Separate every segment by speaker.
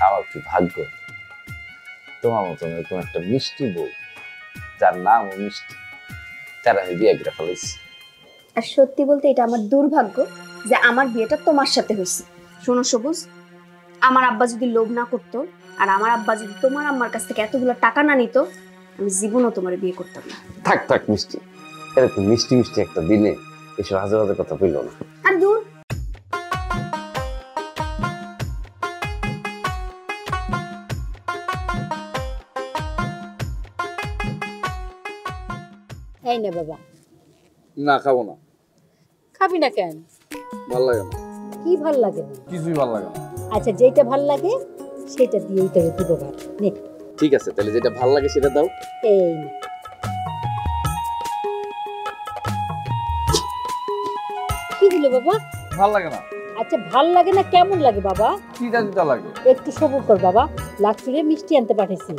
Speaker 1: আমার কি ভাগ্য তোমার মতন এরকম একটা মিষ্টি বউ, যার নামও মিষ্টি, যার আমি বিয়ে করে ফেলেছি।
Speaker 2: আর সত্যি বলতে এটা আমার দুর্ভাগ্য যে আমার বিয়েটা তোমার সাথে হয়েছে। শোনো সবুজ, আমার আব্বা যদি লোভ না করতো আর আমার আব্বা যদি তোমার আম্মার কাছ থেকে এতগুলো টাকা না নিত, আমি জীবনও তোমার বিয়ে করতাম না।
Speaker 1: থাক থাক মিষ্টি, এরকম মিষ্টি মিষ্টি একটা দিনে এসব হাজার হাজার কথা বলল না।
Speaker 2: আর দূর,
Speaker 3: এই নে বাবা।
Speaker 4: না খাবো না।
Speaker 3: খাবি না কেন?
Speaker 4: ভাল লাগে না।
Speaker 3: কি ভাল লাগে না?
Speaker 4: কিছুই ভাল লাগে না।
Speaker 3: আচ্ছা, যেটা ভাল লাগে সেটা দিয়েই তোকে দিব ভাত। নে।
Speaker 4: ঠিক আছে, তাহলে যেটা ভাল লাগে সেটা দাও।
Speaker 3: এই নে। কি দিল বাবা?
Speaker 4: ভাল লাগে না।
Speaker 3: আচ্ছা, ভাল লাগে না কেমন লাগে বাবা?
Speaker 4: তিতা তিতা লাগে।
Speaker 3: একটু সবুর কর বাবা, লাকচুরে মিষ্টি আনতে পাঠাইছি।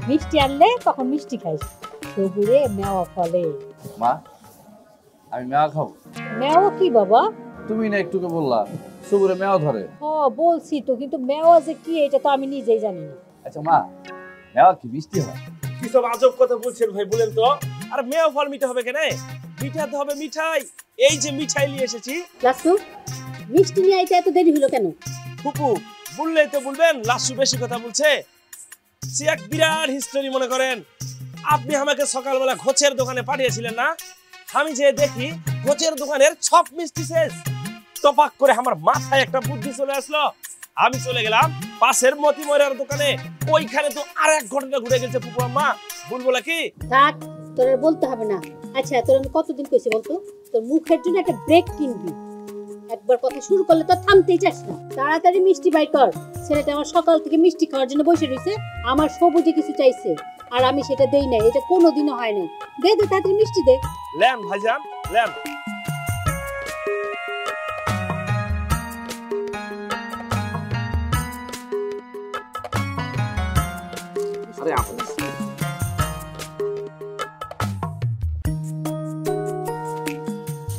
Speaker 3: মিষ্টি আনলে তখন মিষ্টি খাইস। সবুরে মেওয়া ফলে।
Speaker 4: মা, আমি মেওয়া খাবো।
Speaker 3: মেওয়া কি বাবা?
Speaker 4: তুমি না একটুকে বললা সবুরে মেওয়া ধরে।
Speaker 3: হ্যাঁ বলছি তো, কিন্তু মেওয়া যে কি এটা তো আমি নিজেই জানি না।
Speaker 4: আচ্ছা মা, মেওয়া কি মিষ্টি হয়?
Speaker 5: কি সব আজব কথা বলছেন ভাই, বলেন তো। আর মেয়া ফল মিঠা হবে কেন? মিঠাতে হবে মিঠাই। এই যে মিঠাই নিয়ে এসেছি।
Speaker 3: লাসু, মিষ্টি নিয়ে আইতে এত দেরি হলো কেন?
Speaker 5: ফুপু বললেই তো বলবেন লাসু বেশি কথা বলছে। সে এক বিরাট হিস্টোরি মনে করেন। আপনি আমাকে সকালবেলা ঘোচের দোকানে পাঠিয়েছিলেন না? আমি যে দেখি ঘোচের দোকানের সব মিষ্টি শেষ। তপাক করে আমার মাথায় একটা বুদ্ধি চলে আসলো। আমি চলে গেলাম পাশের মতি ময়রার দোকানে। ওইখানে তো আর এক ঘটনা ঘুরে গেছে ফুপু আম্মা। বলবো নাকি?
Speaker 3: থাক, তোর আর বলতে হবে না। আচ্ছা, তোর আমি কতদিন কইছি বলতো, তোর মুখের জন্য একটা ব্রেক কিনবি। একবার কথা শুরু করলে তো থামতেই চাস না। তাড়াতাড়ি মিষ্টি বাই কর। ছেলেটা আমার সকাল থেকে মিষ্টি খাওয়ার জন্য বসে রয়েছে। আমার সবুজে কিছু চাইছে আর আমি সেটা দেই নাই। এটা কোনোদিনও হয় নাই। দে দে, তাড়াতাড়ি মিষ্টি দে।
Speaker 5: ল্যাম ভাইজান ল্যাম।
Speaker 4: আরে আপনি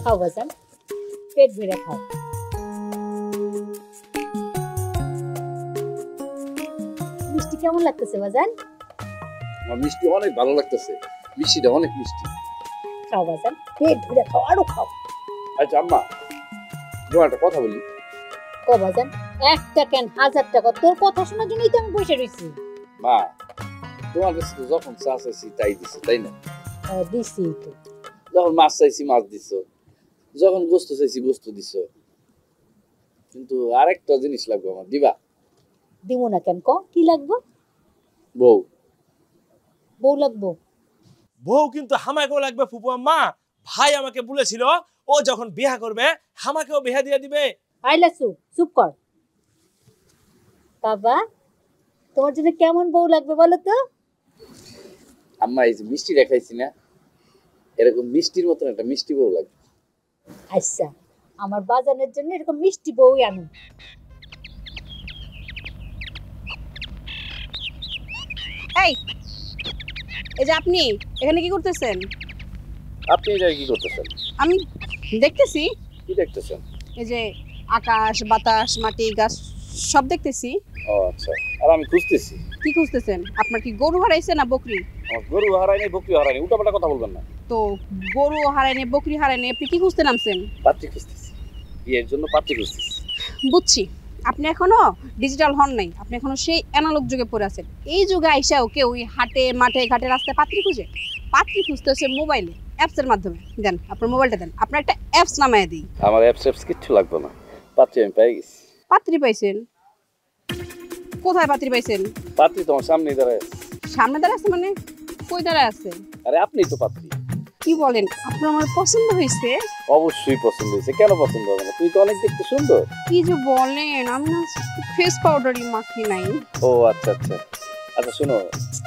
Speaker 3: খাও বাজান, পেট ভরে খাও। মিষ্টি কেমন লাগতেছে বাজান?
Speaker 4: আমার মিষ্টি অনেক ভালো লাগতেছে। মিষ্টিটা অনেক মিষ্টি।
Speaker 3: খাও বাজান, পেট ভরে খাও, আরো খাও।
Speaker 4: আচ্ছা আম্মা, তোমার একটা কথা বলি।
Speaker 3: কো বাজান, একটা কেন 1000 টাকা? তোর কথা শোনার জন্যই তো আমি বসে রয়েছি।
Speaker 4: মা, তোমার কাছে তো যখন চা চাইছি তাই দিছো, তাই না?
Speaker 3: দিছি তো।
Speaker 4: যখন মাছ চাইছি মাছ দিছো, যখন গোস্ত চাইছি গোস্ত দিছো, কিন্তু আরেকটা জিনিস লাগবে আমার, দিবা?
Speaker 3: দিব না কেন? ক কি লাগবে?
Speaker 4: বউ।
Speaker 3: বউ লাগবো?
Speaker 5: বউ কিন্তু হামাকেও লাগবে ফুপু আম্মা। ভাই আমাকে বলেছিল ও যখন বিয়ে করবে হামাকেও বিয়ে দিয়ে দিবে।
Speaker 3: আইলাসু, চুপ কর। বাবা, তোমার জন্য কেমন বউ লাগবে বলো তো?
Speaker 4: আম্মা, এই যে মিষ্টি রেখাইছি না, এরকম মিষ্টির মতন একটা মিষ্টি বউ লাগবে।
Speaker 3: আচ্ছা, আমার বাজানের জন্য এরকম মিষ্টি বউই আনো।
Speaker 6: এই এই যে আপনি এখানে কি করতেছেন?
Speaker 4: আপনি এই জায়গায় কি করতেছেন?
Speaker 6: আমি দেখতেছি
Speaker 4: কি দেখতেছেন?
Speaker 6: এই যে আকাশ বাতাস মাটি গাছ সব দেখতেছি।
Speaker 4: ও আচ্ছা, আর আমি খুঁজতেছি।
Speaker 6: কি খুঁজতেছেন? আপনার কি গরু হারাইছে না বকরি?
Speaker 4: আমার গরু হারায়নি, বকরি হারায়নি, উল্টাপাল্টা কথা বলবেন না।
Speaker 6: তো গরু হারায়নি বকরি হারায়নি, আপনি কি খুঁজতে নামছেন?
Speaker 4: পাত্রী খুঁজতেছি, বিয়ের জন্য পাত্রী খুঁজতেছি।
Speaker 6: বুঝছি, আপনি এখনো ডিজিটাল হন নাই, আপনি এখনো সেই অ্যানালগ যুগে পড়ে আছেন। এই যুগে আইসাও কেউ ওই হাটে মাঠে ঘাটে রাস্তায় পাত্রী খুঁজে? পাত্রী খুঁজতে হচ্ছে মোবাইলে, অ্যাপসের মাধ্যমে। দেন আপনার মোবাইলটা দেন, আপনার একটা অ্যাপস নামায় দিই।
Speaker 4: আমার অ্যাপস কিচ্ছু লাগবে না, পাত্রী আমি পেয়ে গেছি।
Speaker 6: পাত্রী পাইছেন? কোথায় পাত্রী পাইছেন?
Speaker 4: পাত্রী তোমার সামনেই দাঁড়ায়।
Speaker 6: সামনে দাঁড়ায় আছে মানে? কই দাঁড়ায় আছে?
Speaker 4: আরে আপনিই তো পাত্রী।
Speaker 6: কি বলেন? আপনার আমার পছন্দ হয়েছে?
Speaker 4: অবশ্যই পছন্দ হয়েছে, কেন পছন্দ হবে না? তুই তো অনেক দেখতে সুন্দর।
Speaker 6: কি যে বলেন, আমি না ফেস পাউডারই মাখি নাই।
Speaker 4: ও আচ্ছা আচ্ছা আচ্ছা, শোনো,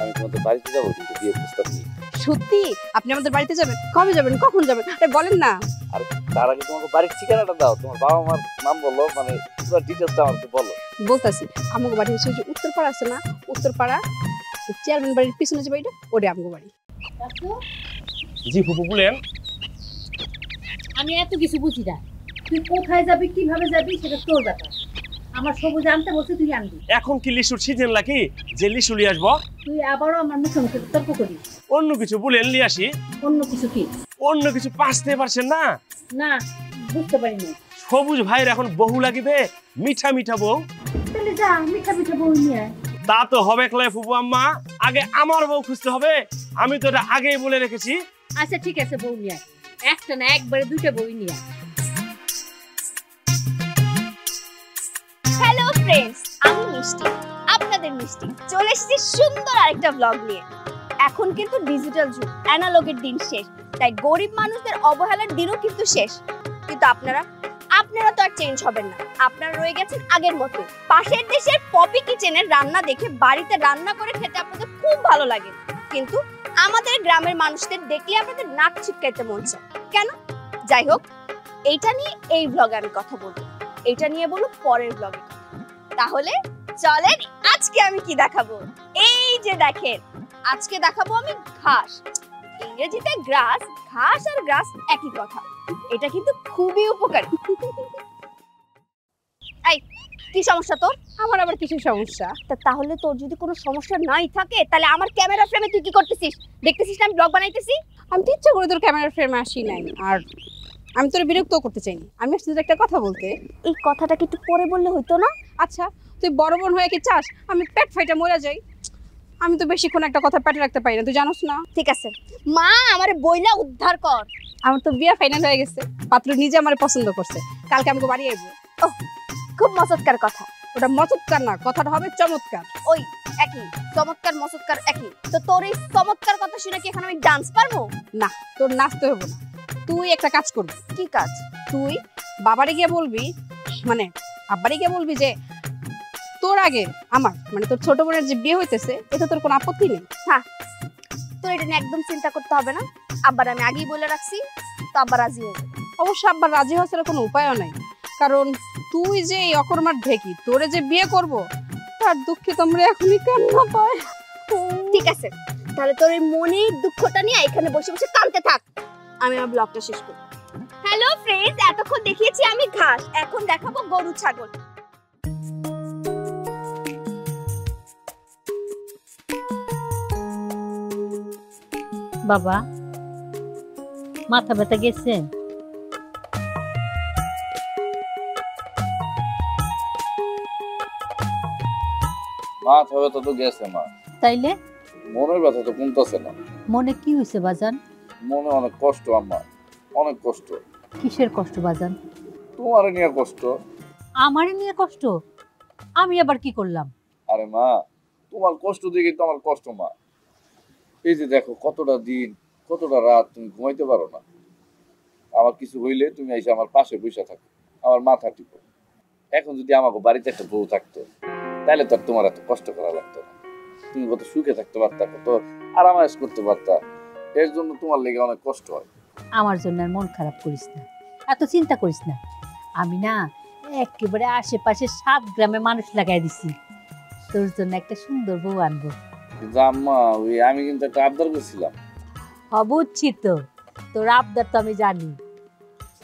Speaker 4: আমি তোমাদের বাড়িতে যাবো কিন্তু বিয়ের প্রস্তাব নিয়ে।
Speaker 6: সত্যি? আপনি আমাদের বাড়িতে যাবেন? কবে যাবেন, কখন যাবেন? আরে বলেন না।
Speaker 4: আর তার আগে তোমাকে বাড়ির ঠিকানাটা দাও, তোমার বাবা মার নাম বলো, মানে পুরো ডিটেইলসটা আমাকে বলো।
Speaker 6: বলতাছি, আমাকে বাড়ি হচ্ছে যে উত্তরপাড়া আছে না, উত্তরপাড়া চেয়ারম্যান বাড়ির পিছনে যে বাড়িটা, ওটা আমাকে বাড়ি।
Speaker 5: জি ফুপু বলেন।
Speaker 3: আমি এত কিছু বুঝি না। তুই কোথায় যাবি কিভাবে যাবি সেটা তোর ব্যাপার। আমার সবুজ আনতে বলছে তুই আনবি।
Speaker 5: এখন কি লিচুর সিজন নাকি যে লিচু নিয়ে আসবো?
Speaker 3: তুই আবারও আমার মুখে মুখে তর্ক করিস।
Speaker 5: অন্য কিছু বলেন নিয়ে আসি।
Speaker 3: অন্য কিছু কি?
Speaker 5: অন্য কিছু পাসতে পারছেন না?
Speaker 3: না বুঝতে পারিনি।
Speaker 5: সবুজ ভাইয়ের এখন বহু লাগিবে, মিঠা মিঠা বউ।
Speaker 3: তাহলে যা মিঠা মিঠা বউ নিয়ে আয়।
Speaker 5: তা তো হবে ক্লাই ফুপু আম্মা, আগে আমার বউ খুঁজতে হবে। আমি তো এটা আগেই বলে রেখেছি।
Speaker 3: আচ্ছা ঠিক আছে, বউ নিয়ে আয়। একটা না একবারে দুটো বউ নিয়ে আয়।
Speaker 2: হ্যালো ফ্রেন্ডস, আমি মিষ্টি, আপনাদের মিষ্টি চলে এসেছি সুন্দর আরেকটা ব্লগ নিয়ে। এখন কিন্তু ডিজিটাল যুগ, অ্যানালগের দিন শেষ, তাই গরিব মানুষদের অবহেলার দিনও কিন্তু শেষ। কিন্তু আপনারা তো আর চেঞ্জ হবেন না, আপনারা রয়ে গেছেন আগের মতো। পাশের দেশের পপি কিচেনের রান্না দেখে বাড়িতে রান্না করে খেতে আপনাদের খুব ভালো লাগে, কিন্তু আমাদের গ্রামের মানুষদের দেখলে আপনাদের নাক ছিটকাইতে মন চায় কেন? যাই হোক, এইটা নিয়ে এই ব্লগে আমি কথা বলবো, এটা নিয়ে বলবো পরের ব্লগে। তাহলে চলেন আজকে আমি কি দেখাবো। এই যে দেখেন, আজকে দেখাবো আমি ঘাস, ইংরেজিতে গ্রাস। ঘাস আর গ্রাস একই কথা, এটা কিন্তু খুবই উপকারী। এই কি সমস্যা তোর?
Speaker 6: আমার আবার কিছু সমস্যা?
Speaker 2: তাহলে তোর যদি কোনো সমস্যা নাই থাকে তাহলে আমার ক্যামেরা ফ্রেমে তুই কি করতেছিস? দেখতেছিস না আমি ব্লগ বানাইতেছি?
Speaker 6: আমি তো ইচ্ছা করে তোর ক্যামেরার ফ্রেমে আসি নাই, আর আমি তোর বিরক্ত করতে চাইনি। আমি আসছি তোর একটা কথা বলতে।
Speaker 2: এই কথাটা কি একটু পরে বললে হইতো না?
Speaker 6: আচ্ছা তুই বড় বোন হয়ে কি চাস আমি পেট ফাইটা মরে যাই? আমি তো বেশিক্ষণ একটা কথা পেটে রাখতে পারি না, তুই জানোস না?
Speaker 2: ঠিক আছে মা, আমারে বইলা উদ্ধার কর।
Speaker 6: আমার তো বিয়ে ফাইনাল হয়ে গেছে, পাত্র নিজে আমার পছন্দ করছে, কালকে আমাকে বাড়ি আইবো।
Speaker 2: ও খুব মজাদার কথা।
Speaker 6: ওটা মচৎকার না, কথাটা হবে চমৎকার।
Speaker 2: ওই একই, চমৎকার মজাদার একই। তো তোর এই চমৎকার কথা শুনে কি এখন আমি ডান্স পারবো?
Speaker 6: না, তোর নাচতে হবে না। তুই একটা কাজ করবি।
Speaker 2: কি কাজ?
Speaker 6: তুই বাবারে গিয়ে বলবি, মানে আব্বারে গিয়ে বলবি যে তোর আগে আমার, মানে তোর ছোট বোনের যে বিয়ে হইতেছে, এতে তোর কোনো আপত্তি নেই।
Speaker 2: হ্যাঁ, তোর এটা নিয়ে একদম চিন্তা করতে হবে না। আব্বার আমি আগেই বলে রাখছি, তো আব্বা রাজি হয়ে যাবে।
Speaker 6: অবশ্য আব্বার রাজি হওয়ার কোনো উপায়ও নাই, কারণ তুই যে এই অকর্মার ঢেকি, তোরে যে বিয়ে করব তার দুঃখে তোমরা এখনই কান্না পায়।
Speaker 2: ঠিক আছে, তাহলে তোর এই মনের দুঃখটা নিয়ে এখানে বসে বসে কাঁদতে থাক, আমি আমার ব্লগটা শেষ করি। হ্যালো ফ্রেন্ডস, এতক্ষণ দেখিয়েছি আমি ঘাস, এখন দেখাবো গরু ছাগল।
Speaker 3: বাবা মাথা ব্যথা গেছে?
Speaker 4: মাথা ব্যথা তো গেছে মা,
Speaker 3: তাইলে
Speaker 4: মনের ব্যথা তো কমতেছে না।
Speaker 3: মনে কি হয়েছে বাজান?
Speaker 4: মনে অনেক কষ্ট আম্মা, অনেক কষ্ট।
Speaker 3: কিসের কষ্ট বাজান?
Speaker 4: তোমার নিয়ে কষ্ট।
Speaker 3: আমারে নিয়ে কষ্ট? আমি আবার কি করলাম?
Speaker 4: আরে মা, তোমার কষ্ট দেখে তো আমার কষ্ট মা। এই যে দেখো কতটা দিন, কতটা রাত তুমি ঘুমাইতে পারো না। আমার কিছু হইলে তুমি এসে আমার পাশে বসে থাকো, আমার মাথা টিপো। এখন যদি আমাকে বাড়িতে একটা বউ থাকতো তাহলে তো আর তোমার এত কষ্ট করা লাগতো না। তুমি কত সুখে থাকতে পারতা, কত আরামায়েশ করতে পারতা। এর জন্য তোমার লেগে অনেক কষ্ট হয়।
Speaker 3: আমার জন্য আর মন খারাপ করিস না, এত চিন্তা করিস না। আমি না একেবারে আশেপাশে 7 গ্রামে মানুষ লাগাই দিছি, তোর জন্য একটা সুন্দর বউ আনবো।
Speaker 4: কিন্তু আম্মা, ওই আমি কিন্তু একটা আবদার করছিলাম।
Speaker 3: বুঝছি তো, তোর আবদার তো আমি জানি।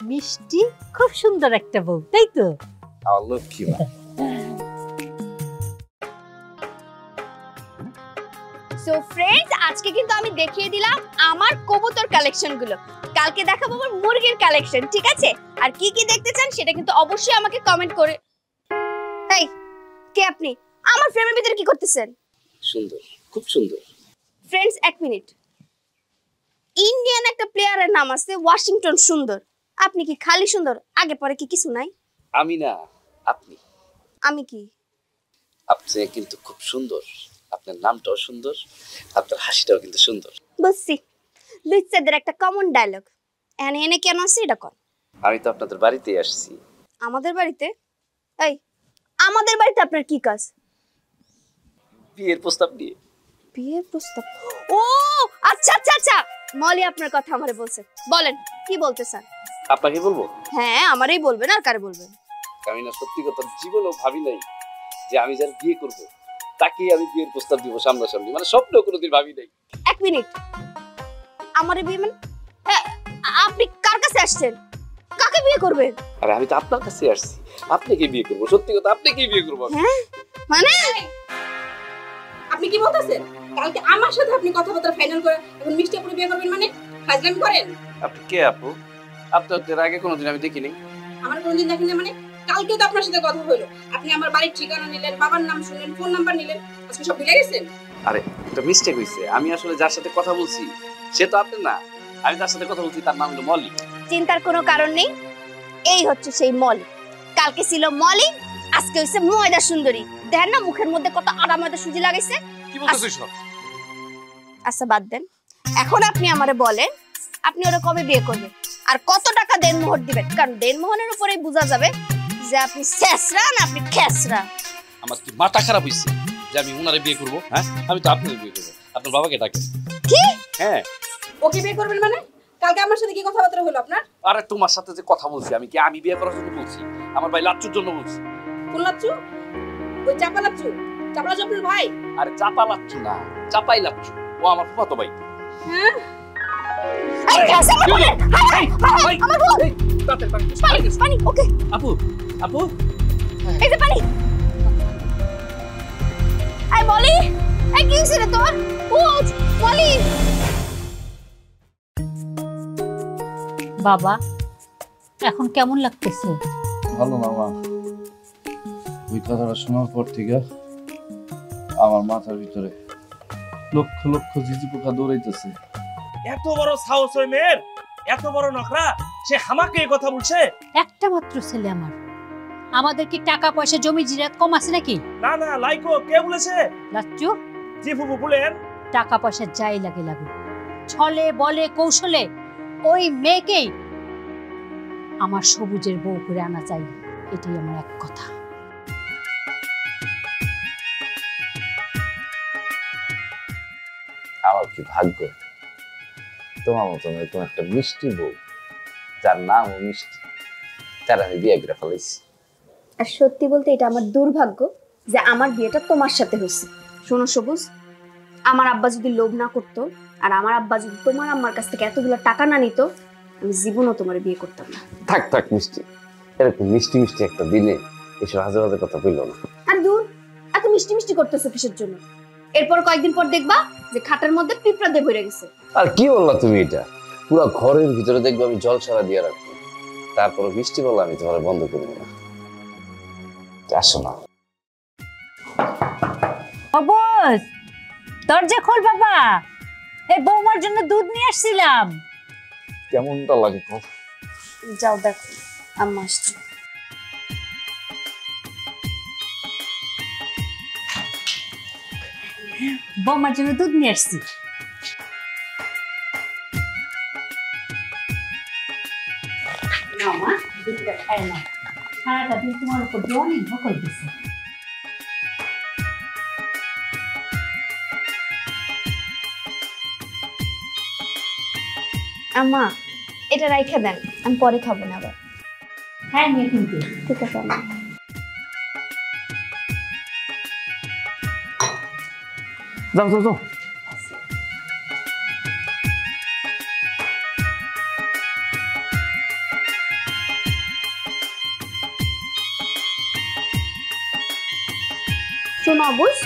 Speaker 3: মিষ্টি খুব সুন্দর একটা বউ, তাই তো?
Speaker 4: আমার লক্ষ্মী মা।
Speaker 2: সো ফ্রেন্ডস, আজকে কিন্তু আমি দেখিয়ে দিলাম আমার কবুতর কালেকশন গুলো, কালকে দেখাবো আমার মুরগির কালেকশন, ঠিক আছে? আর কি কি দেখতে চান সেটা কিন্তু অবশ্যই আমাকে কমেন্ট করে। এই কে আপনি? আমার ফ্রেমের ভিতরে কি করতেছেন?
Speaker 4: সুন্দর, খুব সুন্দর।
Speaker 2: ফ্রেন্ডস এক মিনিট, ইন্ডিয়ান একটা প্লেয়ারের নাম আছে ওয়াশিংটন সুন্দর, আপনি কি খালি সুন্দর, আগে পরে কি কিছু নাই?
Speaker 4: আমি না, আপনি।
Speaker 2: আমি কি?
Speaker 4: আপনি কিন্তু খুব সুন্দর, আপনার নামটাও সুন্দর, আপনার হাসিটাও কিন্তু সুন্দর।
Speaker 2: বুঝছি, লুচ্চাদের একটা কমন ডায়লগ। এনে এনে কেন আসছি এটা কর।
Speaker 4: আমি তো আপনাদের বাড়িতেই আসছি।
Speaker 2: আমাদের বাড়িতে? এই আমাদের বাড়িতে আপনার কি কাজ?
Speaker 4: বিয়ের প্রস্তাব নিয়ে।
Speaker 2: বিয়ের প্রস্তাব? ও আচ্ছা আচ্ছা আচ্ছা, মলি আপনার কথা আমারে বলছে, বলেন কি বলতে চান?
Speaker 4: আপনাকে বলবো?
Speaker 2: হ্যাঁ আমারই বলবেন, আর কারে বলবেন?
Speaker 4: আমি না সত্যি কথা জীবনেও ভাবি নাই যে আমি যার বিয়ে করব তাকেই আমি বিয়ের প্রস্তাব দিব সামনাসামনি, মানে স্বপ্নেও কোনোদিন ভাবি নাই।
Speaker 2: এক মিনিট, আমারে বিয়ে মানে আপনি কার কাছে আসছেন? কাকে বিয়ে করবে?
Speaker 4: আরে আমি তো আপনার কাছে আসছি, আপনাকে বিয়ে করবো, সত্যি কথা আপনাকেই বিয়ে করবো।
Speaker 2: হ্যাঁ মানে
Speaker 6: আপনি কি বলতেছেন? কালকে আমার সাথে আপনি কথাবার্তা ফাইনাল করে এখন মিষ্টি আপুরে বিয়ে করবেন মানে? ফাজলামি করেন?
Speaker 4: আপনি কে আপু? আপনার এর আগে কোনোদিন আমি দেখিনি।
Speaker 6: আমার কোনদিন দেখেন না মানে? কালকে তো আপনার সাথে কথা হলো, আপনি আমার বাড়ির ঠিকানা নিলেন, বাবার নাম শুনলেন, ফোন নাম্বার নিলেন, আজকে সব ভুলে গেছেন?
Speaker 4: আরে একটা মিস্টেক হয়েছে, আমি আসলে যার সাথে কথা বলছি সে তো আপনি না, আমি যার সাথে কথা বলছি তার নাম হলো মলি।
Speaker 2: চিন্তার কোনো কারণ নেই, এই হচ্ছে সেই মলি। কালকে ছিল মলি, আজকে হইছে ময়দা সুন্দরী। দেখেন না মুখের মধ্যে কত আড়া ময়দা সুজি লাগাইছে।
Speaker 4: কি বলতেছিস সব?
Speaker 2: আচ্ছা বাদ দেন, এখন আপনি আমারে বলেন আপনি ওরা কবে বিয়ে করবেন আর কত টাকা দেনমোহর দিবেন, কারণ দেনমোহরের উপরেই বোঝা যাবে যে আপনি শেষরা না আপনি খেসরা।
Speaker 4: আমার কি মাথা খারাপ হইছে যে আমি উনারে বিয়ে করব? হ্যাঁ, আমি তো আপনারে বিয়ে করব। আপনার বাবাকে ডাকেন।
Speaker 2: কি?
Speaker 4: হ্যাঁ।
Speaker 6: ওকে বিয়ে করবেন মানে? কালকে আমার সাথে কি কথাবার্তা হলো আপনার?
Speaker 4: আরে তোমার সাথে যে কথা বলছি আমি কি আমি বিয়ে করার জন্য বলছি? আমার ভাই লাচ্চুর জন্য বলছি।
Speaker 6: কোন লাচ্চু? ওই চাপা লাচ্চু? চাপা লাচ্চু আপনার ভাই?
Speaker 4: আরে চাপা লাচ্চু না, চাপাই লাচ্চু, ও আমার ফুফাতো ভাই।
Speaker 6: হ্যাঁ,
Speaker 2: এই খেসরা বলে আমার বউ পানি পানি ওকে
Speaker 4: আপু, আপু
Speaker 2: এই যে পানি। এই মলি, এই কি হইছে রে তোর? উঠ মলি।
Speaker 3: বাবা এখন কেমন লাগতেছে?
Speaker 4: ভালো না মা, ওই কথাটা শোনার পর থেকে আমার মাথার ভিতরে লক্ষ লক্ষ ঝিঝি পোকা দৌড়াইতেছে।
Speaker 5: এত বড় সাহস ওই মেয়ের, এত বড় নখরা, সে আমাকে এই কথা বলছে?
Speaker 3: একটা মাত্র ছেলে আমার, আমাদের কি টাকা পয়সা জমি জিরাত কম আছে নাকি?
Speaker 5: না না লাইকো, কে বলেছে?
Speaker 3: লাচ্চু,
Speaker 5: জি ফুফু বলেন।
Speaker 3: টাকা পয়সা যাই লাগে লাগুক, ছলে বলে কৌশলে ওই মেয়েকেই আমার সবুজের বউ করে আনা চাই, এটাই আমার এক কথা।
Speaker 1: আমার কি ভাগ্য তোমার মতন এরকম একটা মিষ্টি বউ, যার নামও মিষ্টি, যার আমি বিয়ে করে ফেলাইছি।
Speaker 2: আর সত্যি বলতে এটা আমার দুর্ভাগ্য যে আমার বিয়েটা তোমার সাথে হয়েছে। শোনো সবুজ, আমার আব্বা যদি লোভ না করতো আর আমার আব্বা যদি তোমার আম্মার কাছ থেকে এতগুলো টাকা না নিত, আমি জীবনও তোমার বিয়ে করতাম না।
Speaker 1: থাক থাক মিষ্টি, এরকম মিষ্টি মিষ্টি একটা দিনে এসব হাজার হাজার কথা বলল না।
Speaker 2: আর দূর, এত মিষ্টি মিষ্টি করতেছো কিসের জন্য? এরপর কয়েকদিন পর দেখবা যে খাটের মধ্যে পিঁপড়া দিয়ে ভরে গেছে।
Speaker 1: আর কি বললা তুমি এটা? পুরো ঘরের ভিতরে দেখবো আমি জল সারা দিয়ে রাখবো, তারপরে বৃষ্টি বললে আমি তোমার বন্ধ করবো না। আসো না।
Speaker 3: অবশ, দরজা খোল বাবা, এই বৌমার জন্য দুধ নিয়ে আসছিলাম।
Speaker 1: কেমনটা লাগে?
Speaker 2: যাও দেখো আম্মা আসছে।
Speaker 3: বৌমার জন্য দুধ নিয়ে আসছি। দুধটা খায় না, সারাটা দিন তোমার উপর দিয়ে অনেক বকল দিছে।
Speaker 2: আম্মা এটা রাইখা দেন, আমি পরে খাবো না আবার।
Speaker 3: হ্যাঁ নিয়ে কিন্তু
Speaker 2: ঠিক আছে আম্মা।
Speaker 1: যাও যাও যাও।
Speaker 2: শোনো অবুজ,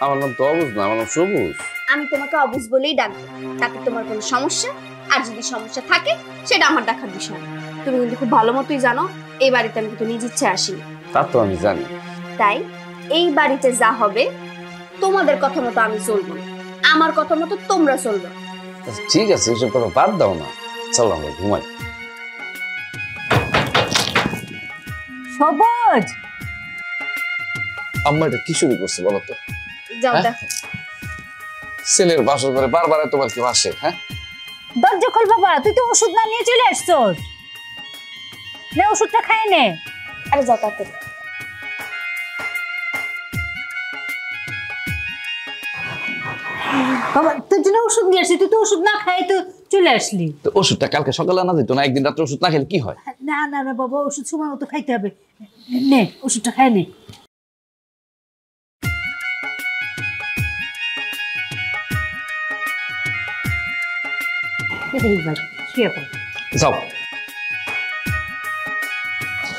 Speaker 1: আমার নাম তো অবুজ না, আমার নাম সবুজ।
Speaker 2: আমি তোমাকে অবুজ বলেই ডাকবো, তাতে তোমার কোনো সমস্যা আর যদি সমস্যা থাকে সেটা আমার দেখার বিষয় না। তুমি কিন্তু খুব ভালো মতোই জানো এই বাড়িতে আমি কিন্তু নিজ ইচ্ছে আসিনি।
Speaker 1: তা তো আমি জানি।
Speaker 2: তাই এই বাড়িতে যা হবে তোমাদের কথা মতো আমি চলবো না, আমার কথা মতো তোমরা চলবে।
Speaker 1: ঠিক আছে, এসব কথা বাদ দাও না, চলো আমরা ঘুমাই।
Speaker 3: সবুজ,
Speaker 1: আম্মা এটা কি শুরু করছে বলো তো?
Speaker 2: যাও
Speaker 1: হ্যাঁ?
Speaker 2: দেখো।
Speaker 1: ছেলের বাসর করে বারবার তোমার কেউ আসে? হ্যাঁ,
Speaker 3: দরজা খোল বাবা, তুই তো ওষুধ না নিয়ে চলে আসছস, নে ওষুধটা খায় নে।
Speaker 2: আরে যাও তাড়াতাড়ি।
Speaker 3: বাবা তোর জন্য ওষুধ নিয়ে আসছি, তুই তো ওষুধ না খাই তো চলে আসলি।
Speaker 1: তো ওষুধটা কালকে সকালে আনা যেত না? একদিন রাত্রে ওষুধ না খেলে কি হয়?
Speaker 3: না না না বাবা, ওষুধ সময় মতো খাইতে হবে, নে ওষুধটা খায় নে। শুয়ে পড়।
Speaker 1: যাও।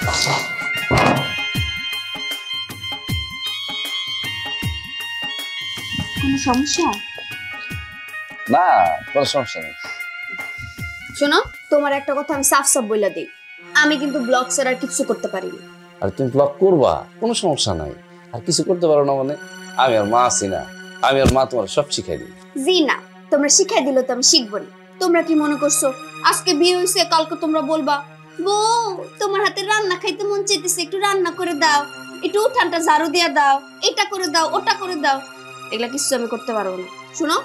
Speaker 2: কোনো সমস্যা?
Speaker 1: না, কোনো সমস্যা নেই।
Speaker 2: শোনো, তোমার একটা কথা আমি সাফ সাফ বলে দিই, আমি কিন্তু ব্লগ ছাড়া আর কিছু করতে পারি না।
Speaker 1: আর তুমি ব্লগ করবা, কোনো সমস্যা নাই। আর কিছু করতে পারো না মানে? আমি আর মা আছি না, আমি আর মা তোমার সব শিখাই দিই।
Speaker 2: জি না, তোমরা শিখাই দিলে তো আমি শিখবো না। তোমরা কি মনে করছো আজকে বিয়ে হয়েছে কালকে তোমরা বলবা বউ তোমার হাতে রান্না খাইতে মন চাইতেছে, একটু রান্না করে দাও, একটু উঠানটা ঝাড়ু দিয়ে দাও, এটা করে দাও, ওটা করে দাও? এগুলা কিছু আমি করতে পারবো না। শোনো,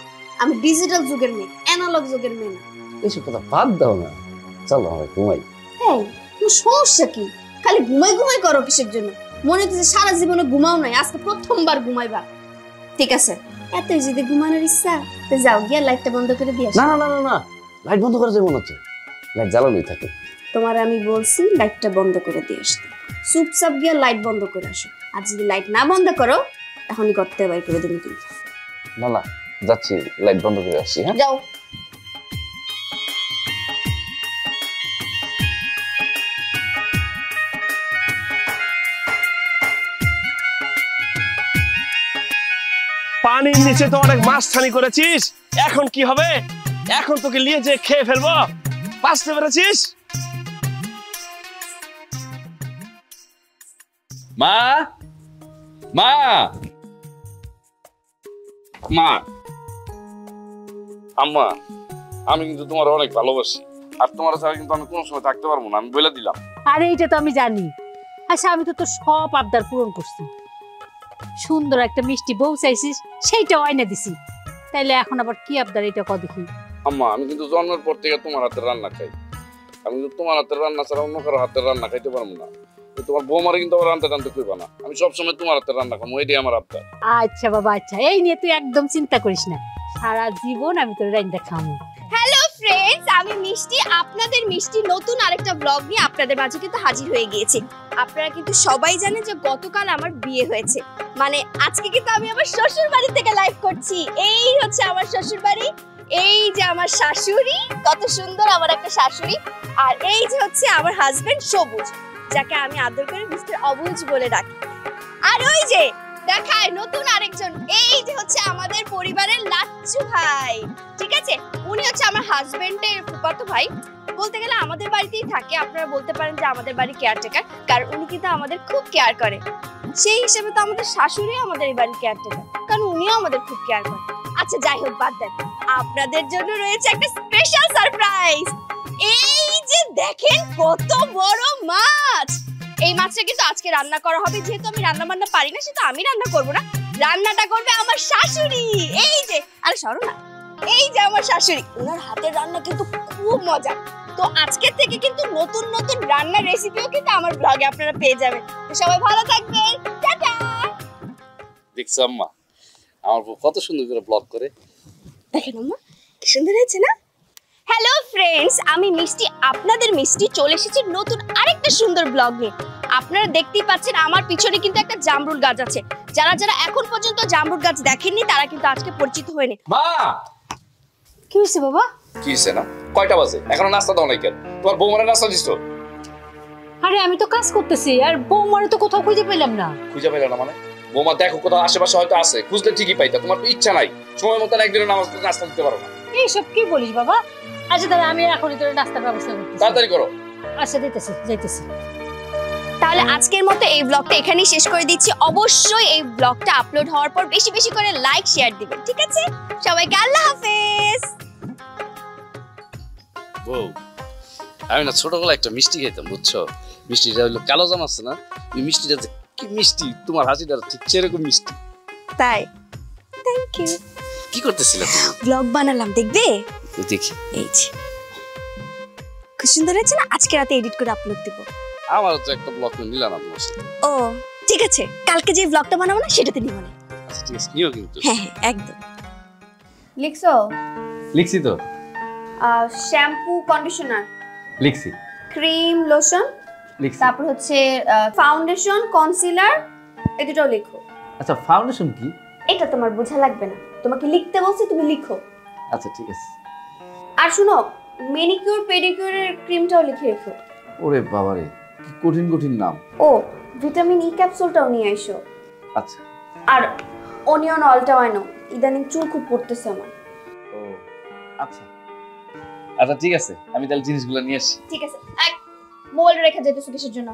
Speaker 2: আমি ডিজিটাল যুগের মেয়ে, অ্যানালগ যুগের মেয়ে না।
Speaker 1: এইসব কথা বাদ দাও না, চলো আমরা ঘুমাই।
Speaker 2: এই তোমার সমস্যা কি? খালি ঘুমাই ঘুমাই করো কিসের জন্য? মনে হচ্ছে সারা জীবনে ঘুমাও নাই, আজকে প্রথমবার ঘুমাইবা। ঠিক আছে, এতই যদি ঘুমানোর ইচ্ছা তো যাও গিয়া লাইটটা বন্ধ করে দিয়ে আসো।
Speaker 1: না না না না, লাইট বন্ধ করা যাবে না তো, লাইট জ্বালানোই থাকে।
Speaker 2: তোমার আমি বলছি লাইটটা বন্ধ করে দিয়ে আসতে, চুপচাপ গিয়া লাইট বন্ধ করে আসো। আর যদি লাইট না বন্ধ করো এখনই করতে বাই করে দিন কিন্তু।
Speaker 1: না না, যাচ্ছি, লাইট বন্ধ করে আসছি। হ্যাঁ,
Speaker 2: যাও।
Speaker 5: পানির নিচে তো অনেক মাছ ছানি করেছিস, এখন কি হবে? এখন তোকে নিয়ে যে খেয়ে ফেলবো, বাঁচতে পেরেছিস?
Speaker 4: মা, মা, মা। আম্মা, আমি কিন্তু তোমার অনেক ভালোবাসি, আর তোমার ছাড়া কিন্তু আমি কোনো সময় থাকতে পারবো না, আমি বলে দিলাম।
Speaker 3: আরে এইটা তো আমি জানি। আচ্ছা, আমি তো তোর সব আবদার পূরণ করছি। সুন্দর একটা মিষ্টি বউ চাইছিস, সেইটাও আইনা দিছি। তাইলে এখন আবার কি আবদার, এটা ক দেখি।
Speaker 4: আম্মা, আমি কিন্তু জন্মের পর থেকে তোমার হাতের রান্না খাই। আমি কিন্তু তোমার হাতের রান্না ছাড়া অন্য কারো হাতের রান্না খাইতে পারবো না। তোমার বৌমারে কিন্তু আবার রান্না টানতে কইবা না, আমি সবসময় তোমার হাতের রান্না খাবো, এটাই আমার আবদার।
Speaker 3: আচ্ছা বাবা, আচ্ছা, এই নিয়ে তুই একদম চিন্তা করিস না, সারা জীবন আমি তোর রান্না খাবো।
Speaker 2: হ্যালো ফ্রেন্ডস, আমি মিষ্টি, আপনাদের মিষ্টি নতুন আরেকটা ব্লগ নিয়ে আপনাদের মাঝে কিন্তু হাজির হয়ে গিয়েছি। আপনারা কিন্তু সবাই জানেন যে গতকাল আমার বিয়ে হয়েছে, মানে আজকে কিন্তু আমি আমার শ্বশুর বাড়ি থেকে লাইভ করছি। এই হচ্ছে আমার শ্বশুর বাড়ি, এই যে আমার শাশুড়ি, কত সুন্দর আমার একটা শাশুড়ি, আর এই যে হচ্ছে আমার হাজবেন্ড সবুজ, যাকে আমি আদর করে মিস্টার অবুজ বলে ডাকি। আর ওই যে দেখায় নতুন আরেকজন, এই যে হচ্ছে আমাদের পরিবারের লাচ্চু ভাই। ঠিক আছে, উনি হচ্ছে আমার হাজবেন্ডের ফুফাতো ভাই, বলতে গেলে আমাদের বাড়িতেই থাকে। আপনারা বলতে পারেন যে আমাদের বাড়ি কেয়ারটেকার, কারণ উনি কিন্তু আমাদের খুব কেয়ার করে। সেই হিসেবে তো আমাদের শাশুড়ি আমাদের এই বাড়ির কেয়ারটেকার, কারণ উনিও আমাদের খুব কেয়ার করে। আচ্ছা যাই হোক, বাদ দেন, আপনাদের জন্য রয়েছে একটা স্পেশাল সারপ্রাইজ। এই যে দেখেন কত বড় মাছ, এই মাছটা কিন্তু আজকে রান্না করা হবে। যেহেতু আমি রান্না বান্না পারি না, সেটা আমি রান্না করবো না, রান্নাটা করবে আমার শাশুড়ি। এই যে, আরে সরো না, এই যে আমার শাশুড়ি, ওনার হাতের রান্না কিন্তু খুব মজা। তো আজকে থেকে কিন্তু নতুন নতুন রান্নার রেসিপিও কিন্তু আমার ব্লগে আপনারা পেয়ে যাবেন। তো সবাই ভালো থাকবেন, টাটা।
Speaker 4: দেখছো আম্মা, আমার বউ কত সুন্দর করে ব্লগ করে।
Speaker 2: দেখেন আম্মা, কি সুন্দর হয়েছে না? হ্যালো ফ্রেন্ডস, আমি মিষ্টি, আপনাদের মিষ্টি চলে এসেছি নতুন আরেকটা সুন্দর ব্লগ নিয়ে। আপনারা দেখতেই পাচ্ছেন আমার পিছনে কিন্তু একটা জামরুল গাছ আছে। যারা যারা এখন পর্যন্ত জামরুল গাছ দেখেননি তারা কিন্তু আজকে পরিচিত হয়ে নে।
Speaker 4: মা,
Speaker 3: কি হয়েছে বাবা?
Speaker 4: কি হয়েছে না? কয়টা বাজে? এখনো নাস্তা দাও নাই কেন? তোমার বৌমারে নাস্তা দিছো?
Speaker 3: আরে আমি তো কাজ করতেছি, আর বৌমারে তো কোথাও খুঁজে পেলাম না।
Speaker 4: খুঁজে পাইলে না মানে? বৌমা দেখো কোথাও আশেপাশে হয়তো আছে, খুঁজলে ঠিকই পাইতা। তোমার তো ইচ্ছা নাই, সময় মতো একদিনের নাস্তা দিতে পারো না।
Speaker 3: এইসব কি বলিস বাবা? আচ্ছা তাহলে আমি এখনই তোর নাস্তার ব্যবস্থা করতেছি।
Speaker 4: তাড়াতাড়ি করো।
Speaker 3: আচ্ছা দিতেছি, যাইতেছি।
Speaker 2: তাহলে আজকের মতো এই ব্লগটা এখানেই শেষ করে দিচ্ছি। অবশ্যই এই ব্লগটা আপলোড হওয়ার পর বেশি বেশি করে লাইক শেয়ার দিবেন, ঠিক আছে? সবাইকে আল্লাহ হাফেজ।
Speaker 1: বউ, আমি না ছোটবেলায় একটা মিষ্টি খেতাম, বুঝছো? মিষ্টিটা হইলো কালো জাম আছে না, ওই মিষ্টিটা যে কি মিষ্টি, তোমার হাসিটা ঠিক সেরকম মিষ্টি।
Speaker 2: তাই? Thank you.
Speaker 1: কি করতেছিলে তুমি?
Speaker 2: ব্লগ বানালাম, দেখবে?
Speaker 1: দেখি।
Speaker 2: এই যে খুব সুন্দর হয়েছে না? আজকে রাতে এডিট করে আপলোড দিব।
Speaker 1: আমারও তো একটা ব্লগ নিলাম না তোমার সাথে।
Speaker 2: ও ঠিক আছে, কালকে যে ব্লগটা বানাবো না সেটাতে নিব না।
Speaker 1: আচ্ছা ঠিক আছে, নিও কিন্তু।
Speaker 2: হ্যাঁ হ্যাঁ একদম। লিখছো?
Speaker 7: লিখছি তো।
Speaker 2: শ্যাম্পু, কন্ডিশনার
Speaker 7: লিখছি।
Speaker 2: ক্রিম, লোশন,
Speaker 7: লিখছি।
Speaker 2: তারপর হচ্ছে ফাউন্ডেশন, কনসিলার, এই দুটো লিখো।
Speaker 7: আচ্ছা ফাউন্ডেশন কি?
Speaker 2: এটা তোমার বোঝা লাগবে না, তোমাকে লিখতে বলছি, তুমি লিখো।
Speaker 7: আচ্ছা ঠিক আছে।
Speaker 2: আর শুনো, ম্যানিকিউর পেডিকিউরের ক্রিমটাও লিখে রেখো।
Speaker 7: ওরে বাবারে,
Speaker 4: কি কঠিন কঠিন নাম।
Speaker 2: ও ভিটামিন ই ক্যাপসুলটাও নিয়ে আইসো।
Speaker 4: আচ্ছা।
Speaker 2: আর অনিয়ন অয়েলটাও আনো, ইদানিং চুল খুব পড়তেছে আমার।
Speaker 4: ও আচ্ছা আচ্ছা ঠিক আছে, আমি তাহলে জিনিসগুলো নিয়ে আসি।
Speaker 2: ঠিক আছে। মোবাইলটা রেখে যেতেছো কিসের জন্য?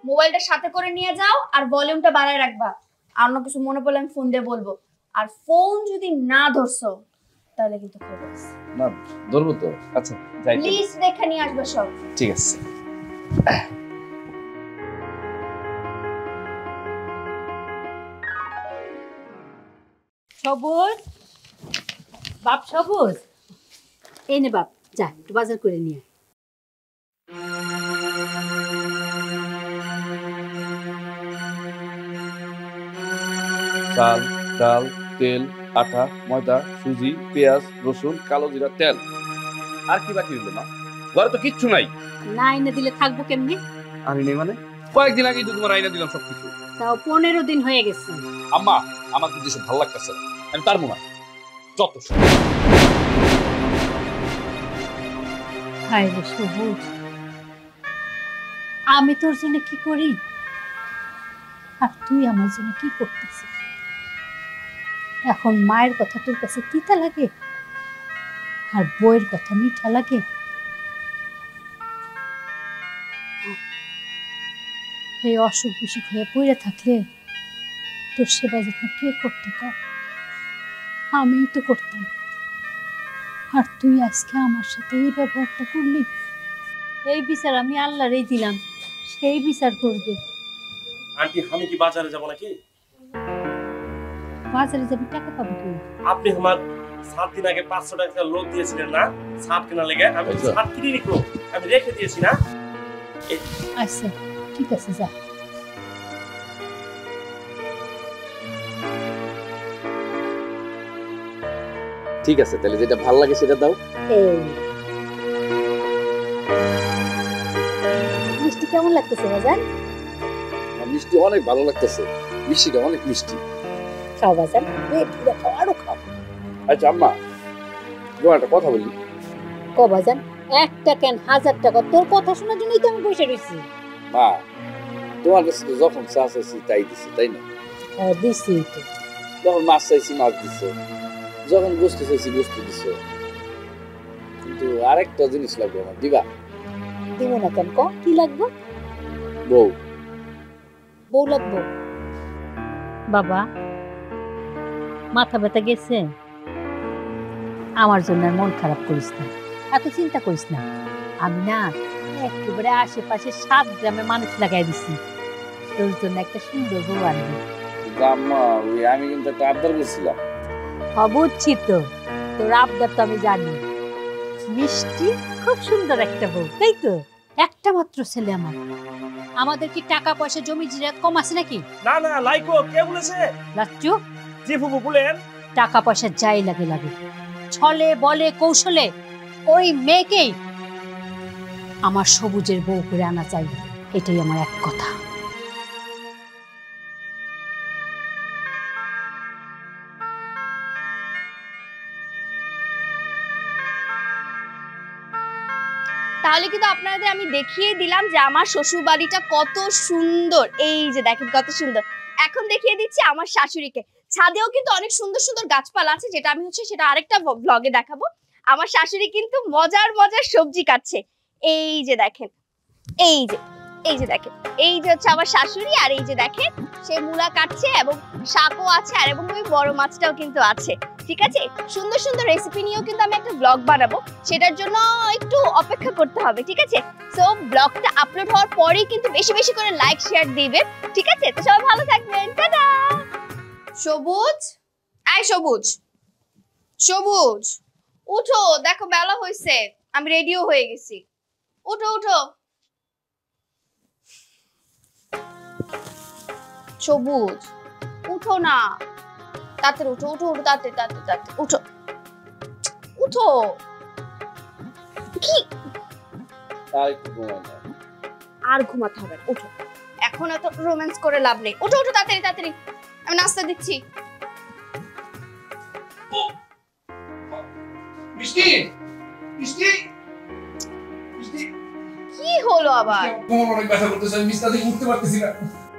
Speaker 2: মোবাইলটা সাথে করে নিয়ে যাও আর ভলিউমটা বাড়ায় রাখবা। আর অন্য কিছু মনে পড়লে আমি ফোন দিয়ে বলবো। আর ফোন যদি না ধরছো তাহলে কিন্তু খবর আছে।
Speaker 4: না ধরবো তো। আচ্ছা যাই।
Speaker 2: লিস্ট দেখে নিয়ে আসবে সব।
Speaker 4: ঠিক আছে।
Speaker 3: সবুজ, বাপ সবুজ, এই নে বাপ, যা একটু বাজার করে নিয়ে আয়।
Speaker 4: চাল, ডাল, তেল, আটা, ময়দা, সুজি, পেঁয়াজ, রসুন, কালো জিরা, তেল। আর কি বাকি রইল? না ঘরে তো কিচ্ছু নাই।
Speaker 3: না এনে দিলে থাকবো কেমনি?
Speaker 4: আনি নেই মানে? কয়েকদিন আগেই তো তোমার আইনা দিলাম সবকিছু।
Speaker 3: তাও 15 দিন হয়ে গেছে।
Speaker 4: আম্মা আমার কিন্তু এসব ভালো লাগতেছে না, আমি পারবো না। যত সব।
Speaker 3: হায় রে সবুজ, আমি তোর জন্য কি করি আর তুই আমার জন্য কি করতেছিস? এখন মায়ের কথা তোর কাছে তিতা লাগে আর বউয়ের কথা মিঠা লাগে। এই অসুখ বিসুখ হয়ে পড়ে থাকলে তোর সেবা যত্ন কে করতে কর? আমিই তো করতাম। আর তুই আজকে আমার সাথে এই ব্যবহারটা করলি। এই বিচার আমি আল্লাহরই দিলাম, সেই বিচার করবে।
Speaker 5: আন্টি আমি কি বাজারে যাব নাকি?
Speaker 3: বাজারে যাবি, টাকা পাবি তুই।
Speaker 5: আপনি আমার 7 দিন আগে 500 টাকা লোন দিয়েছিলেন না ছাদ কেনা লেগে? আমি ছাদ কিনে রেখো, আমি রেখে দিয়েছি না।
Speaker 3: আচ্ছা ঠিক আছে, যা।
Speaker 1: ঠিক আছে, তাহলে যেটা ভালো লাগে সেটা দাও।
Speaker 3: এই মিষ্টি কেমন লাগতেছে বাজার?
Speaker 4: মিষ্টি অনেক ভালো লাগতেছে, মিষ্টিটা অনেক মিষ্টি।
Speaker 3: খাও বাজার, পুরো খাও, আরো খাও।
Speaker 4: আচ্ছা আম্মা, তোমার একটা কথা বলি।
Speaker 3: ক বাজার, একটা কেন 1000 টাকা তোর কথা শোনার জন্যই তো আমি বসে রয়েছি।
Speaker 4: মা তোমার কাছে তো যখন চা চাইছি তাই দিছি, তাই না?
Speaker 3: দিছি তো।
Speaker 4: যখন মাছ চাইছি মাছ দিছো, যখন গোস্ত চাইছি গোস্ত দিছো, কিন্তু আরেকটা জিনিস লাগবে আমার, দিবা?
Speaker 3: দিব না কেন? ক কি লাগবে?
Speaker 4: বউ।
Speaker 3: বউ লাগবো? বাবা মাথা ব্যথা গেছে, আমার জন্য আর মন খারাপ করিস না, এত চিন্তা করিস না। আমি না একেবারে আশেপাশে 7 গ্রামে মানুষ লাগাই দিছি, তোর জন্য একটা সুন্দর বউ আনবি।
Speaker 4: আম্মা ওই আমি কিন্তু একটা আবদার করছিলাম।
Speaker 3: বুঝছি তো, তোর আবদার তো আমি জানি। মিষ্টি খুব সুন্দর একটা বউ, তাই তো? একটা মাত্র ছেলে আমার, আমাদের কি টাকা পয়সা জমি জিরাত কম আছে নাকি?
Speaker 5: না না লাইকো, কে বলেছে?
Speaker 3: লাচ্চু,
Speaker 5: জি ফুফু বলেন।
Speaker 3: টাকা পয়সা যাই লাগে লাগে, ছলে বলে কৌশলে ওই মেয়েকেই আমার সবুজের বউ করে আনা চাই, এটাই আমার এক কথা।
Speaker 2: তাহলে কিন্তু আপনাদের আমি দেখিয়ে দিলাম যে আমার শ্বশুর বাড়িটা কত সুন্দর। এই যে দেখেন কত সুন্দর। এখন দেখিয়ে দিচ্ছি আমার শাশুড়িকে। ছাদেও কিন্তু অনেক সুন্দর সুন্দর গাছপালা আছে, যেটা আমি সেটা আরেকটা ব্লগে দেখাবো। আমার শাশুড়ি কিন্তু মজার মজার সবজি কাটছে। এই যে দেখেন, এই যে দেখেন, এই যে হচ্ছে আমার শাশুড়ি। আর এই যে দেখেন সে মূলা কাটছে এবং শাকও আছে, আর এবং ওই বড় মাছটাও কিন্তু আছে। ঠিক আছে, সুন্দর সুন্দর রেসিপি নিয়েও কিন্তু আমি একটা ব্লগ বানাবো, সেটার জন্য একটু অপেক্ষা করতে হবে। ঠিক আছে, সো ব্লগটা আপলোড হওয়ার পরেই কিন্তু বেশি বেশি করে লাইক শেয়ার দিবেন। ঠিক আছে, তো সবাই ভালো থাকবেন, টাটা। সবুজ, আয় সবুজ, সবুজ উঠো, দেখো বেলা হয়েছে, আমি রেডিও হয়ে গেছি। উঠো উঠো সবুজ, উঠো না, তাড়াতাড়ি উঠো, উঠো উঠো, তাড়াতাড়ি তাড়াতাড়ি তাড়াতাড়ি উঠো, উঠো। কি
Speaker 4: আর একটু ঘুমাই না।
Speaker 2: আর ঘুমাতে হবে না, উঠো। এখন এত রোম্যান্স করে লাভ নেই, উঠো উঠো তাড়াতাড়ি তাড়াতাড়ি, আমি নাস্তা দিচ্ছি।
Speaker 4: মিষ্টি মিষ্টি মিষ্টি,
Speaker 2: কি কি হলো আবার?
Speaker 4: কোমর অনেক ব্যথা করতেছে, আমি বিছানা থেকে উঠতে পারতেছি না।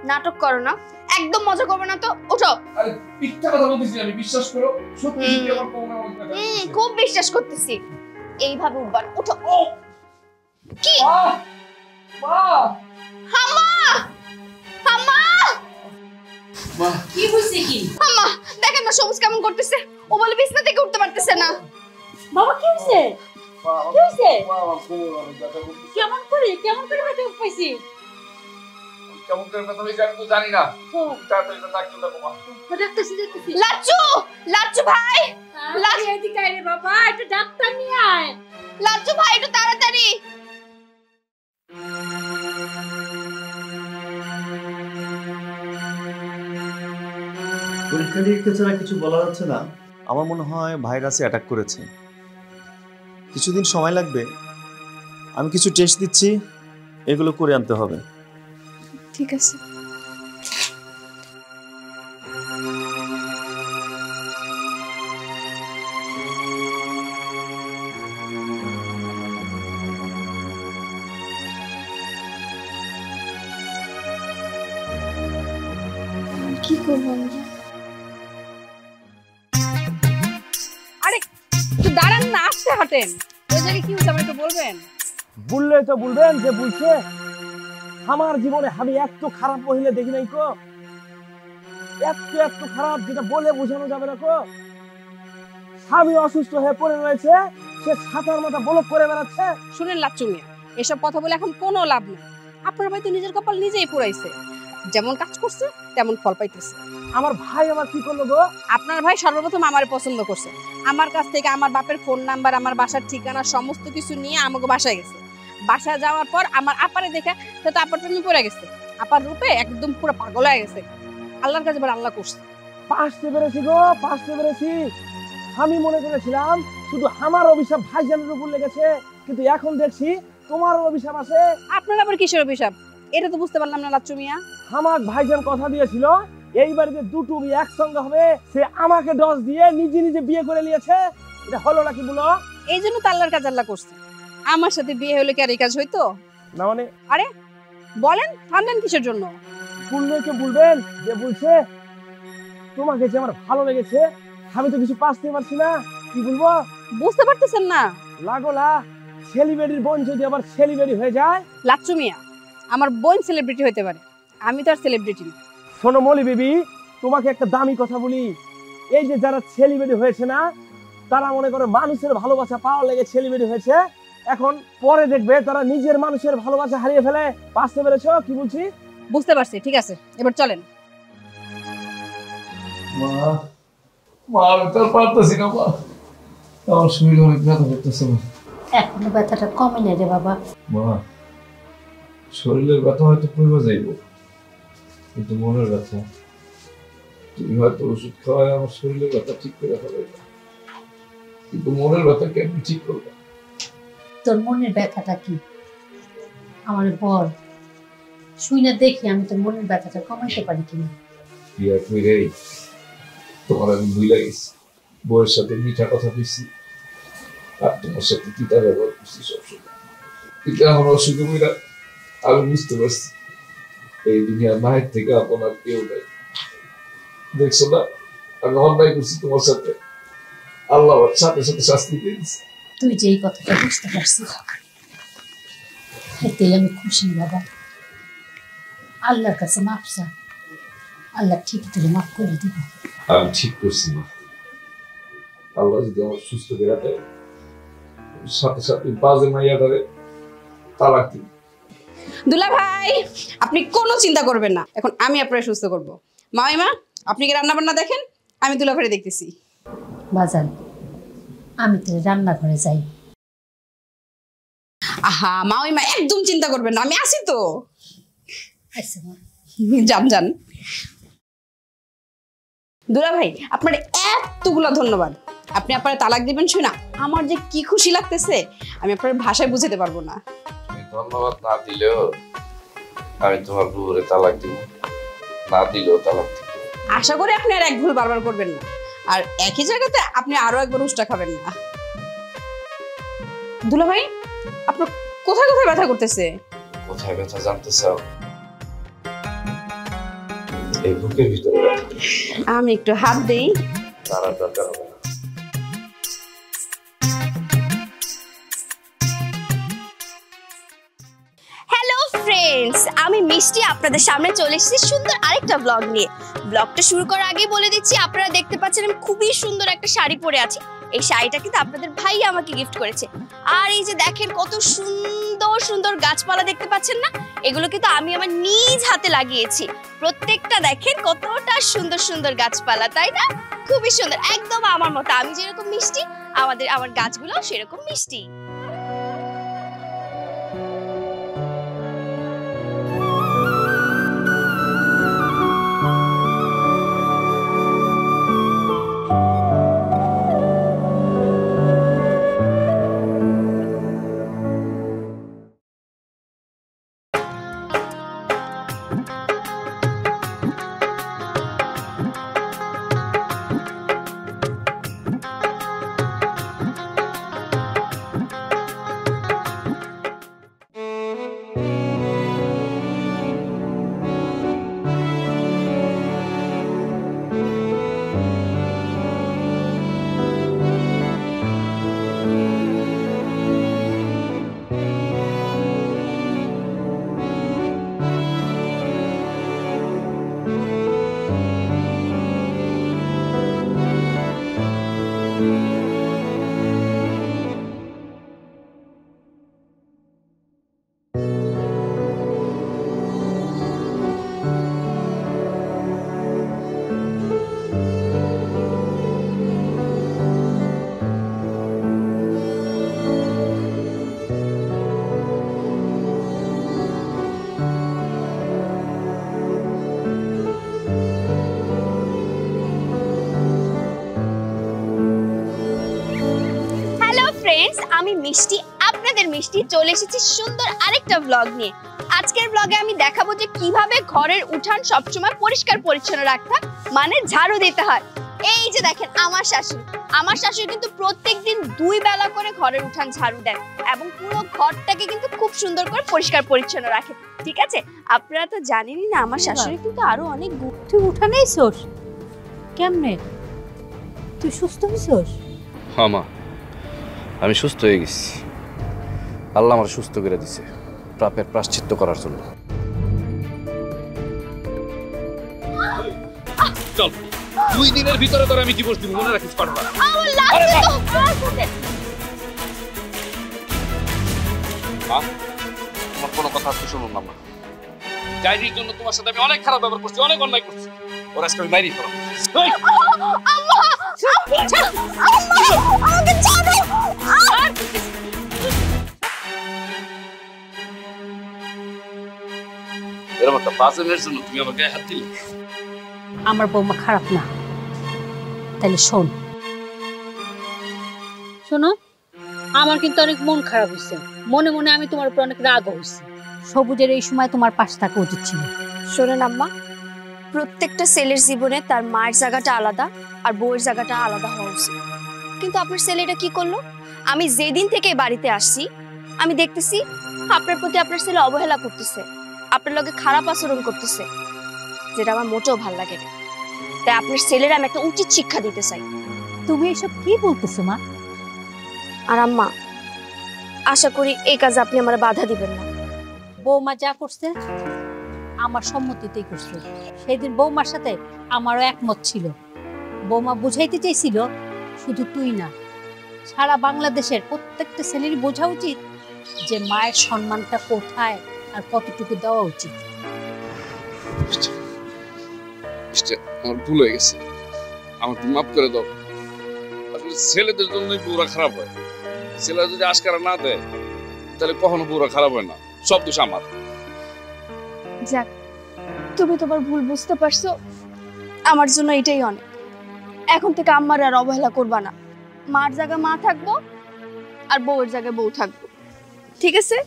Speaker 2: নাটক করো না, একদম মজা করবে না তো, ওঠো।
Speaker 4: আরে মিথ্যা কথা বলতেছি আমি, বিশ্বাস করো, সত্যি সত্যি আমার কোমরে অনেক ব্যথা করতেছে।
Speaker 2: খুব বিশ্বাস করতেছি। এইভাবে উঠবা না, ওঠো। কি
Speaker 4: মা
Speaker 2: হাম্মা, হাম্মা,
Speaker 4: মা
Speaker 3: কি হইছে কি?
Speaker 2: হাম্মা, দেখেন না সবুজ কেমন করতেছে। ও বলে বিছনা থেকে উঠতে পারতেছে না।
Speaker 3: বাবা কি হইছে?
Speaker 4: মা
Speaker 3: কি হইছে?
Speaker 4: মা আমার কোমরে অনেক ব্যথা করতেছে।
Speaker 3: কেমন করে হাতে পাইছি?
Speaker 4: কেমন করে ব্যথা হয়েছে আমি তো জানি না।
Speaker 3: ও
Speaker 4: তাড়াতাড়ি তো ডাক্তার দেখো মা।
Speaker 3: ডাক্তার দেখতেছি।
Speaker 2: লাচ্চু, লাচ্চু ভাই,
Speaker 3: লাজ এদিকে আয় রে বাবা, এটা ডাক্তার নিয়ে আয়।
Speaker 2: লাচ্চু ভাই একটু তাড়াতাড়ি।
Speaker 8: পরীক্ষা নিরীক্ষা ছাড়া কিছু বলা যাচ্ছে না। আমার মনে হয় ভাইরাসে অ্যাটাক করেছে। কিছুদিন সময় লাগবে। আমি কিছু টেস্ট দিচ্ছি, এগুলো করে আনতে হবে।
Speaker 2: ঠিক আছে। কি করবো আমরা?
Speaker 6: আরে একটু দাঁড়ান না, আস্তে হাঁটেন। ওই জায়গায় কি হচ্ছে আমার একটু বলবেন?
Speaker 5: বললে তো বলবেন যে বলছে আমার জীবনে আমি এত খারাপ মহিলা দেখি নাই কো, এত খারাপ যেটা বলে বোঝানো যাবে না কো। স্বামী অসুস্থ হয়ে পড়ে রয়েছে, সে ছাতার মাথা বলক করে বেড়াচ্ছে।
Speaker 6: শুনেন লাচ্চু মিয়া, এসব কথা বলে এখন কোনো লাভ নেই। আপনার ভাই তো নিজের কপাল নিজেই পুরাইছে। যেমন কাজ করছে তেমন ফল পাইতেছে।
Speaker 5: আমার ভাই আমার কি করলো গো?
Speaker 6: আপনার ভাই সর্বপ্রথম আমারে পছন্দ করছে। আমার কাছ থেকে আমার বাপের ফোন নাম্বার, আমার বাসার ঠিকানা সমস্ত কিছু নিয়ে আমাকে বাসায় গেছে। বাসায় যাওয়ার পর আমার আপারে দেখে সে তো আপার প্রেমে পড়ে গেছে। আপার রূপে একদম পুরো পাগল হয়ে গেছে। আল্লাহর কাছে এবার আল্লাহ করছে।
Speaker 5: পাশতে পেরেছি গো, পাশতে পেরেছি। আমি মনে করেছিলাম শুধু আমার অভিশাপ ভাইজানের উপর লেগেছে, কিন্তু এখন দেখছি তোমার অভিশাপ আছে।
Speaker 6: আপনার আবার কিসের অভিশাপ? এটা তো বুঝতে পারলাম না লাচ্চু মিয়া।
Speaker 5: আমার ভাইজান কথা দিয়েছিল এই বাড়িতে দুটো বিয়ে একসঙ্গে হবে, সে আমাকে ডস দিয়ে নিজে নিজে বিয়ে করে নিয়েছে। এটা হলো নাকি বলো?
Speaker 6: এই জন্য তো আল্লাহর কাজ আল্লাহ করছে। আমার সাথে বিয়ে হলে কি আর এই কাজ হইতো?
Speaker 5: না মানে
Speaker 6: আরে বলেন, থামলেন কিসের জন্য?
Speaker 5: বললেকে বলবেন যে বলছে তোমাকে যে আমার ভালো লেগেছে, আমি তো কিছু পাসতে পারছি না, কি বলবো?
Speaker 6: বুঝতে পারতেছেন না?
Speaker 5: লাগোলা সেলিব্রিটির বোন যদি আবার সেলিব্রিটি হয়ে যায়।
Speaker 6: লাচ্চু মিয়া, আমার বোন সেলিব্রিটি হতে পারে, আমি তো আর সেলিব্রিটি না।
Speaker 5: শোনো মলি বেবি, তোমাকে একটা দামি কথা বলি। এই যে যারা সেলিব্রিটি হয়েছে না, তারা মনে করে মানুষের ভালোবাসা পাওয়ার লেগে সেলিব্রিটি হয়েছে। এখন পরে দেখবে তারা নিজের মানুষের ভালোবাসা হারিয়ে ফেলে। বুঝতে পেরেছো কি বলছি?
Speaker 6: বুঝতে পারছি, ঠিক আছে, এবার চলেন।
Speaker 4: মা মা আমি তো আর পারতেছি না মা, আমার শরীরে অনেক ব্যথা করতেছে মা।
Speaker 3: এখনো ব্যথাটা কমে নাই রে বাবা।
Speaker 4: মা শরীরের ব্যথা হয়তো কমে যাইব, কিন্তু মনের ব্যথা তুমি হয়তো ওষুধ খাওয়ায় আমার শরীরের ব্যথা ঠিক করে ফেলে, কিন্তু মনের ব্যথা কেমনি ঠিক করবে?
Speaker 3: তোর মনের ব্যথাটা কি আমার বল, শুই না দেখি আমি তোর মনের ব্যথাটা কমাইতে পারি কিনা।
Speaker 4: বিয়া কইরে তোমার আমি ভুলে গেছি, বউয়ের সাথে মিঠা কথা কইছি, আর তোমার সাথে তিতা ব্যবহার করছি সবসময়। কিন্তু এখন অসুখে মিলা আমি বুঝতে পারছি এই দুনিয়ার মায়ের থেকে আপনার কেউ নেই। দেখছো না আমি অন্যায় করছি তোমার সাথে, আল্লাহ আমার সাথে সাথে শাস্তি দিয়েছে।
Speaker 3: তুই যে এই কথাটা বুঝতে পারছিস এতেই আমি খুশি বাবা। আল্লাহর কাছে মাফ চা, আল্লাহ ঠিক তোর মাফ করে দিব।
Speaker 4: আমি ঠিক করছি না, আল্লাহ যদি আমার সুস্থ করে দেয় সাথে সাথে বাজে মাইয়া ধরে তালাক দিই।
Speaker 6: দুলা ভাই, আপনি কোনো চিন্তা করবেন না, এখন আমি আপনার সুস্থ করব। মামিমা, আপনি কি রান্না বান্না দেখেন, আমি দুলা ভাই দেখতেছি।
Speaker 3: বাজান আমি তোর রান্নাঘরে যাই।
Speaker 6: আহা মামিমা, একদম চিন্তা করবেন না, আমি আছি তো।
Speaker 3: আচ্ছা মা।
Speaker 6: যান যান। দুলা ভাই, আপনার এতগুলো ধন্যবাদ। আপনি আপনার তালাক দিবেন শুনা আমার যে কি খুশি লাগতেছে, আমি আপনার ভাষায় বুঝাতে পারবো না।
Speaker 4: তুমি ধন্যবাদ না দিলেও আমি তোমার বুড়ে তালাক দিব, না দিলেও তালাক দিব।
Speaker 6: আশা করি আপনি আর এক ভুল বারবার করবেন না, আর একই জায়গাতে আপনি আরো একবার উষ্টা খাবেন না। দুলা ভাই, আপনার কোথায় কোথায় ব্যথা করতেছে?
Speaker 1: কোথায় ব্যথা জানতে চাও? এই বুকের ভিতরে ব্যথা।
Speaker 6: আমি একটু হাত দেই।
Speaker 1: তার দরকার হবে না।
Speaker 2: হ্যালো ফ্রেন্ডস, আমি মিষ্টি আপনাদের সামনে চলে এসেছি সুন্দর আরেকটা ব্লগ নিয়ে। ব্লগটা শুরু করার আগে বলে দিচ্ছি, আপনারা দেখতে পাচ্ছেন আমি খুবই সুন্দর একটা শাড়ি পরে আছি। এই শাড়িটা কিন্তু আপনাদের ভাই আমাকে গিফট করেছে। আর এই যে দেখেন কত সুন্দর সুন্দর গাছপালা দেখতে পাচ্ছেন না, এগুলো কিন্তু আমি আমার নিজ হাতে লাগিয়েছি। প্রত্যেকটা দেখেন কতটা সুন্দর সুন্দর গাছপালা, তাই না? খুবই সুন্দর, একদম আমার মতো। আমি যেরকম মিষ্টি, আমার গাছগুলো সেরকম মিষ্টি। আমি মিষ্টি, আপনাদের মিষ্টি চলে এসেছি সুন্দর আরেকটা ব্লগ নিয়ে। আজকের ব্লগে আমি দেখাবো যে কিভাবে ঘরের উঠান সবসময় পরিষ্কার পরিচ্ছন্ন রাখতে হয়, মানে ঝাড়ু দিতে হয়। এই যে দেখেন আমার শাশুড়ি কিন্তু প্রত্যেকদিন 2 বেলা করে ঘরের উঠান ঝাড়ু দেন এবং পুরো ঘরটাকে কিন্তু খুব সুন্দর করে পরিষ্কার পরিচ্ছন্ন রাখে। ঠিক আছে, আপনারা তো জানেনই না আমার শাশুড়ি কিন্তু আরো অনেক
Speaker 3: তুই উঠানেই ছোস কেমনে? তুই সুস্থ হইছস?
Speaker 1: হ্যাঁ মা, আমি সুস্থ হয়ে গেছি। আল্লাহ আমার সুস্থ করে দিছে পাপের প্রায়শ্চিত্ত করার জন্য।
Speaker 4: চল, 2 দিনের ভিতরে তোর আমি ডিভোর্স দিব, মনে রাখিস পারবা। তোমার কোনো কথা আজকে শুনুন না। ডায়েরির জন্য তোমার সাথে আমি অনেক খারাপ ব্যবহার করছি, অনেক অন্যায় করছি। ওর আজকে আমি বাইরে ফেলাম। এরকম একটা বাজে মেয়ের জন্য তুমি আমার গায়ে হাত দিলে?
Speaker 3: আমার বৌমা খারাপ না, তাহলে শোনো, আমার কিন্তু অনেক মন খারাপ হয়েছে। মনে মনে আমি তোমার উপর অনেক রাগ হয়েছি। সবুজের এই সময় তোমার পাশে থাকা উচিত ছিল।
Speaker 2: শোনেন আম্মা, প্রত্যেকটা ছেলের জীবনে তার মায়ের জায়গাটা আলাদা আর বউয়ের জায়গাটা আলাদা হওয়া উচিত। কিন্তু আপনার ছেলেটা কি করলো? আমি যেদিন থেকে বাড়িতে আসছি আমি দেখতেছি আপনার প্রতি আপনার ছেলে অবহেলা করতেছে, আপনার লগে খারাপ আচরণ করতেছে, যেটা আমার মোটেও ভালো লাগে না। তাই আপনার ছেলের আমি একটা উচিত শিক্ষা দিতে চাই।
Speaker 3: তুমি এসব কি বলতেছো মা?
Speaker 2: আর আম্মা, আশা করি এই কাজে আপনি আমার বাধা দিবেন না।
Speaker 3: বৌমা যা করছে আমার সম্মতিতেই করছে। সেদিন বৌমার সাথে আমারও একমত ছিল। বৌমা বুঝাইতে চাইছিল শুধু তুই না, সারা বাংলাদেশের প্রত্যেকটা ছেলেরই বোঝা উচিত যে মায়ের সম্মানটা কোথায় আর কতটুকু দেওয়া উচিত।
Speaker 4: আমার ভুল হয়ে গেছে, আমার মাফ করে দাও। আসলে ছেলেদের জন্যই বউরা খারাপ হয়। ছেলেরা যদি আশকারা না দেয় তাহলে কখনো বউরা খারাপ হয় না। সব দোষ আমার।
Speaker 2: যাক, তুমি তোমার ভুল বুঝতে পারছো, আমার জন্য এটাই অনেক। এখন থেকে আম্মার আর অবহেলা করবা না। মার জায়গায় মা থাকবো আর বউয়ের জায়গায় বউ থাকবো, ঠিক আছে?